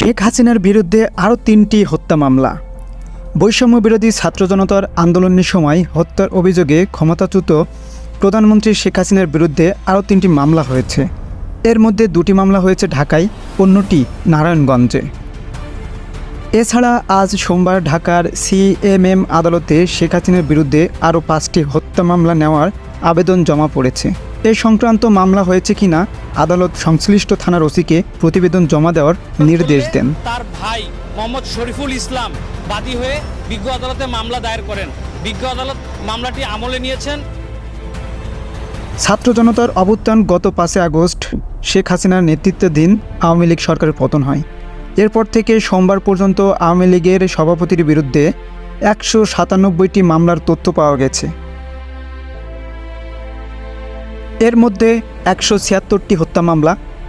শেখ হাসিনার বিরুদ্ধে আরও ৩টি হত্যা মামলা। বৈষম্য বিরোধী ছাত্র জনতার আন্দোলনের সময় হত্যার অভিযোগে ক্ষমতাচ্যুত প্রধানমন্ত্রী শেখ হাসিনার বিরুদ্ধে আরও 3টি মামলা হয়েছে। এর মধ্যে 2টি মামলা হয়েছে ঢাকায়, অন্যটি নারায়ণগঞ্জে। এছাড়া আজ সোমবার ঢাকার সিএমএম আদালতে শেখ হাসিনার বিরুদ্ধে আরও 5টি হত্যা মামলা নেওয়ার আবেদন জমা পড়েছে। এ সংক্রান্ত মামলা হয়েছে কিনা আদালত সংশ্লিষ্ট থানার ওসিকে প্রতিবেদন জমা দেওয়ার নির্দেশ দেন। তার ভাই মোহাম্মদ শরীফুল ইসলাম বাদী হয়ে বিজ্ঞ আদালতে মামলা দায়ের করেন। বিজ্ঞ আদালত মামলাটি আমলে নিয়েছেন। ছাত্র জনতার অভ্যুত্থান গত 5 আগস্ট শেখ হাসিনার নেতৃত্বাধীন আওয়ামী লীগ সরকারের পতন হয়। এরপর থেকে সোমবার পর্যন্ত আওয়ামী লীগের সভাপতির বিরুদ্ধে 197টি মামলার তথ্য পাওয়া গেছে। এর মধ্যে 176টি হত্যা মামলা,